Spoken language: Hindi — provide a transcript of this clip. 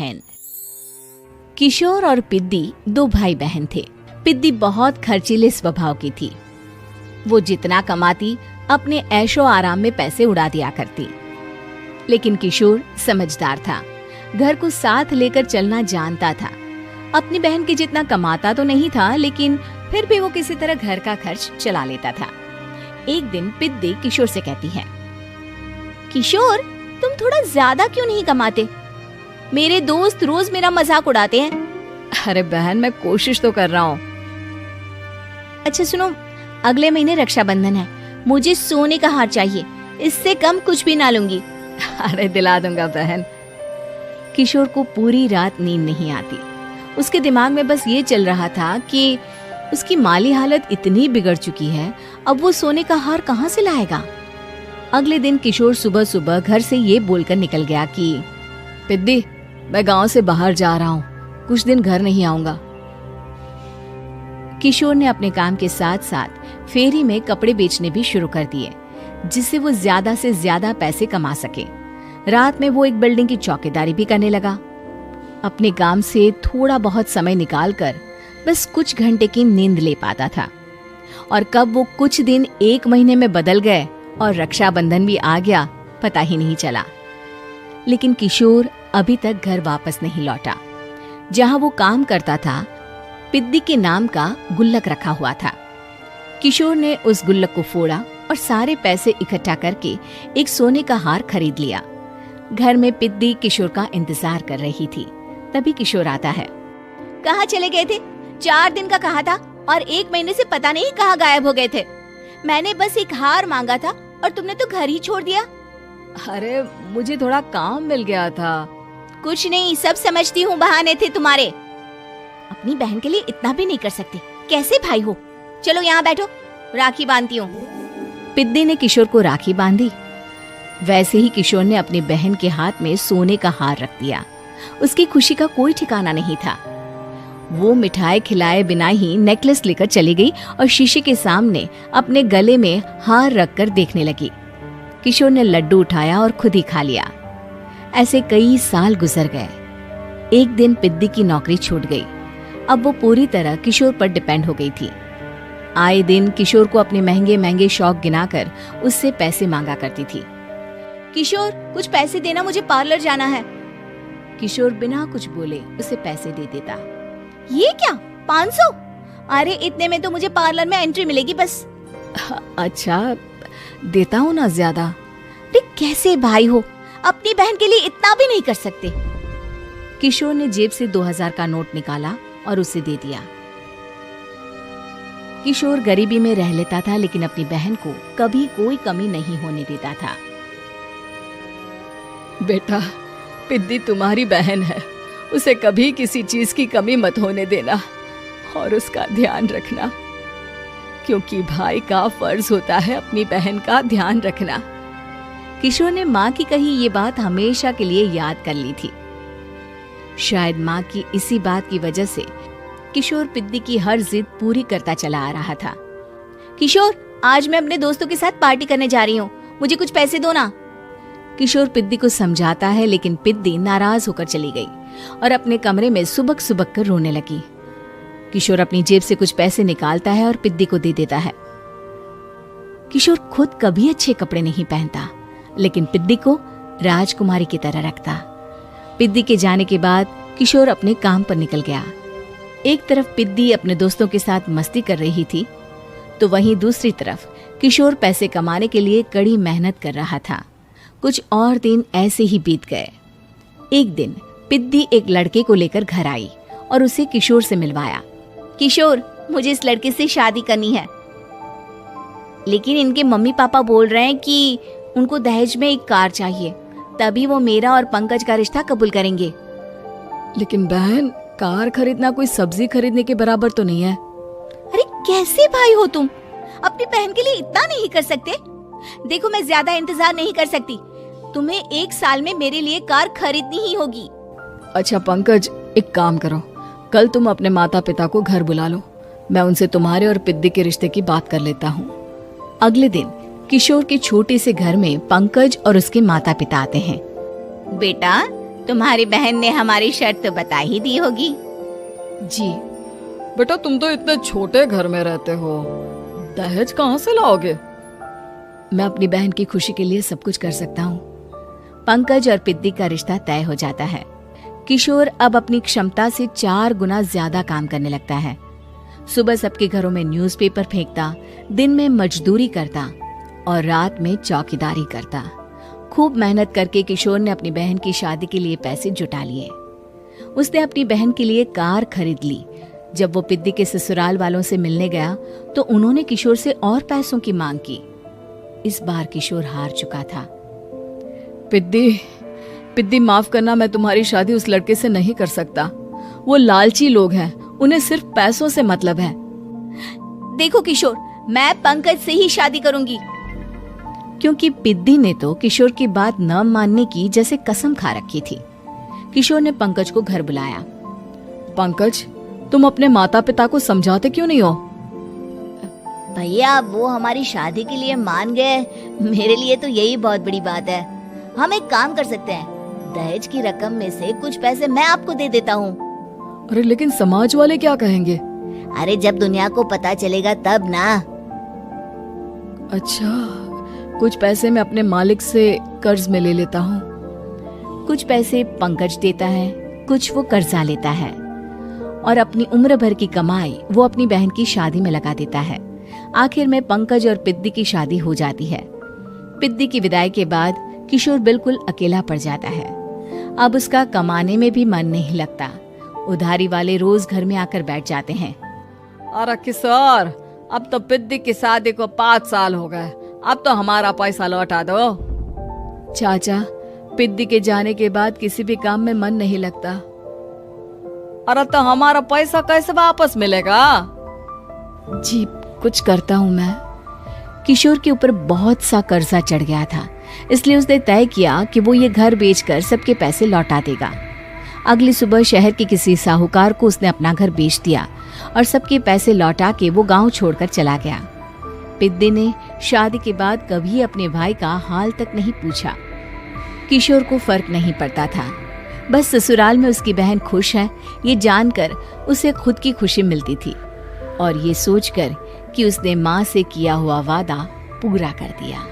बहन। किशोर और पिद्दी दो भाई बहन थे। पिद्दी बहुत खर्चीले स्वभाव की थी। वो जितना कमाती अपने ऐशो आराम में पैसे उड़ा दिया करती। लेकिन किशोर समझदार था, घर को साथ लेकर चलना जानता था। अपनी बहन के जितना कमाता तो नहीं था, लेकिन फिर भी वो किसी तरह घर का खर्च चला लेता था। एक दिन पिद्दी किशोर से कहती है, किशोर, तुम थोड़ा ज्यादा क्यों नहीं कमाते? मेरे दोस्त रोज मेरा मजाक उड़ाते हैं। अरे बहन, मैं कोशिश तो कर रहा हूँ। अच्छा सुनो, अगले महीने रक्षाबंधन है, मुझे सोने का हार चाहिए, इससे कम कुछ भी ना लूंगी। अरे दिला दूंगा बहन। किशोर को पूरी रात नींद नहीं आती। उसके दिमाग में बस ये चल रहा था कि उसकी माली हालत इतनी बिगड़ चुकी है, अब वो सोने का हार कहाँ से लाएगा। अगले दिन किशोर सुबह सुबह घर से ये बोलकर निकल गया कि पिद्दी, मैं गांव से बाहर जा रहा हूँ, कुछ दिन घर नहीं आऊंगा। किशोर ने अपने काम के साथ साथ फेरी में कपड़े बेचने भी शुरू कर दिए, जिससे वो ज्यादा से ज्यादा पैसे कमा सके। रात में वो एक बिल्डिंग की चौकीदारी भी करने लगा। अपने काम से थोड़ा बहुत समय निकालकर बस कुछ घंटे की नींद ले पाता था। और कब वो कुछ दिन एक महीने में बदल गए और रक्षाबंधन भी आ गया, पता ही नहीं चला। लेकिन किशोर अभी तक घर वापस नहीं लौटा। जहां वो काम करता था, पिद्दी के नाम का गुल्लक रखा हुआ था। किशोर ने उस गुल्लक को फोड़ा और सारे पैसे इकट्ठा करके एक सोने का हार खरीद लिया। घर में पिद्दी किशोर का इंतजार कर रही थी। तभी किशोर आता है। कहाँ चले गए थे? 4 दिन का कहा था और 1 महीने से पता नहीं कहाँ गायब हो गए थे। मैंने बस एक हार मांगा था और तुमने तो घर ही छोड़ दिया। अरे मुझे थोड़ा काम मिल गया था। कुछ नहीं, सब समझती हूँ, बहाने थे तुम्हारे। अपनी बहन के लिए इतना भी नहीं कर सकते, कैसे भाई हो? चलो यहाँ बैठो, राखी बांधती हूँ। पिद्दी ने किशोर को राखी बांधी। वैसे ही किशोर ने अपनी बहन के हाथ में सोने का हार रख दिया। उसकी खुशी का कोई ठिकाना नहीं था। वो मिठाई खिलाए बिना ही नेकलेस लेकर चली गई और शीशे के सामने अपने गले में हार रखकर देखने लगी। किशोर ने लड्डू उठाया और खुद ही खा लिया। ऐसे कई साल गुजर गए। एक दिन पिद्दी की नौकरी छूट गई। अब वो पूरी तरह किशोर पर डिपेंड हो गई थी। आए दिन किशोर को अपने महंगे महंगे शौक गिनाकर उससे पैसे मांगा करती थी। किशोर, कुछ पैसे देना, मुझे पार्लर जाना है। किशोर बिना कुछ बोले उसे पैसे दे देता। ये क्या, 500? अरे इतने में तो मुझे पार्लर में एंट्री मिलेगी बस। अच्छा, देता हूँ ना ज्यादा। अरे कैसे भाई हो, अपनी बहन के लिए इतना भी नहीं कर सकते। किशोर ने जेब से 2000 का नोट निकाला और उसे दे दिया। किशोर गरीबी में रह लेता था, लेकिन अपनी बहन को कभी कोई कमी नहीं होने देता था। बेटा, पिद्दी तुम्हारी बहन है, उसे कभी किसी चीज की कमी मत होने देना और उसका ध्यान रखना, क्योंकि भाई का फर्ज होता है अपनी बहन का ध्यान रखना। किशोर ने माँ की कही ये बात हमेशा के लिए याद कर ली थी। शायद माँ की इसी बात की वजह से किशोर पिद्दी की हर जिद पूरी करता चला आ रहा था। किशोर, आज मैं अपने दोस्तों के साथ पार्टी करने जा रही हूँ, मुझे कुछ पैसे दो ना। किशोर पिद्दी को समझाता है, लेकिन पिद्दी नाराज होकर चली गई और अपने कमरे में सुबक सुबक कर रोने लगी। किशोर अपनी जेब से कुछ पैसे निकालता है और पिद्दी को दे देता है। किशोर खुद कभी अच्छे कपड़े नहीं पहनता, लेकिन पिद्दी को राजकुमारी की तरह रखता। पिद्दी के जाने के बाद किशोर अपने काम पर निकल गया। एक तरफ पिद्दी अपने दोस्तों के साथ मस्ती कर रही थी, तो वहीं दूसरी तरफ किशोर पैसे कमाने के लिए कड़ी मेहनत कर रहा था। कुछ और दिन ऐसे ही बीत गए। एक दिन पिद्दी एक लड़के को लेकर घर आई और उसे किशोर से मिलवाया। किशोर, मुझे इस लड़के से शादी करनी है, लेकिन इनके मम्मी पापा बोल रहे हैं कि उनको दहेज में एक कार चाहिए, तभी वो मेरा और पंकज का रिश्ता कबूल करेंगे। लेकिन बहन, कार खरीदना कोई सब्जी खरीदने के बराबर तो नहीं है। अरे कैसे भाई हो तुम, अपनी बहन के लिए इतना नहीं कर सकते? देखो, मैं ज्यादा इंतजार नहीं कर सकती, तुम्हें 1 साल में मेरे लिए कार खरीदनी ही होगी। अच्छा पंकज, एक काम करो, कल तुम अपने माता पिता को घर बुला लो, मैं उनसे तुम्हारे और पिद्दी के रिश्ते की बात कर लेता हूँ। अगले दिन किशोर के छोटे से घर में पंकज और उसके माता पिता आते हैं। बेटा, तुम्हारी बहन ने हमारी शर्त तो बता ही दी होगी। जी बेटा, तुम तो इतने छोटे घर में रहते हो, दहेज कहाँ से लाओगे? मैं अपनी बहन की खुशी के लिए सब कुछ कर सकता हूँ। पंकज और पिद्दी का रिश्ता तय हो जाता है। किशोर अब अपनी क्षमता से 4 गुना ज्यादा काम करने लगता है। सुबह सबके घरों में न्यूज़पेपर फेंकता, दिन में मजदूरी करता और रात में चौकीदारी करता। खूब मेहनत करके किशोर ने अपनी बहन की शादी के लिए पैसे जुटा लिए। उसने अपनी बहन के लिए कार खरीद ली। जब वो पिद्दी के ससुराल वालों से मिलने गया तो उन्होंने किशोर से और पैसों की मांग की। इस बार किशोर हार चुका था। पिद्दी माफ करना, मैं तुम्हारी शादी उस लड़के से नहीं कर सकता। वो लालची लोग हैं, उन्हें सिर्फ पैसों से मतलब है। देखो किशोर, मैं पंकज से ही शादी करूंगी। क्योंकि पिद्दी ने तो किशोर की बात न मानने की जैसे कसम खा रखी थी। किशोर ने पंकज को घर बुलाया। पंकज, तुम अपने माता पिता को समझाते क्यों नहीं हो? भैया, वो हमारी शादी के लिए मान गए, मेरे लिए तो यही बहुत बड़ी बात है। हम एक काम कर सकते हैं, दहेज की रकम में से कुछ पैसे मैं आपको दे देता हूँ। अरे लेकिन समाज वाले क्या कहेंगे? अरे जब दुनिया को पता चलेगा तब ना। अच्छा, कुछ पैसे मैं अपने मालिक से कर्ज में ले लेता हूँ। कुछ पैसे पंकज देता है, कुछ वो कर्जा लेता है और अपनी उम्र भर की कमाई वो अपनी बहन की शादी में लगा देता है। आखिर में पंकज और पिद्दी की शादी हो जाती है। पिद्दी की विदाई के बाद किशोर बिल्कुल अकेला पड़ जाता है। अब उसका कमाने में भी मन नहीं लगता। उधारी वाले रोज घर में आकर बैठ जाते हैं। अरे किशोर, अब तो पिद्दी की शादी को 5 साल हो गए, अब तो हमारा पैसा लौटा दो। चाचा, पिद्दी के जाने के बाद किसी भी काम में मन नहीं लगता। अरे तो हमारा पैसा कैसे वापस मिलेगा? जी, कुछ करता हूँ मैं। किशोर के ऊपर बहुत सा कर्जा चढ़ गया था, इसलिए उसने तय किया कि वो ये घर बेचकर सबके पैसे लौटा देगा। अगली सुबह शहर के किसी साहूकार को उसने अपना घर बेच दिया और सबके पैसे लौटा के वो गांव छोड़कर चला गया। पिद्दी ने शादी के बाद कभी अपने भाई का हाल तक नहीं पूछा। किशोर को फर्क नहीं पड़ता था, बस ससुराल में उसकी बहन खुश है ये जानकर उसे खुद की खुशी मिलती थी और ये सोचकर कि उसने माँ से किया हुआ वादा पूरा कर दिया।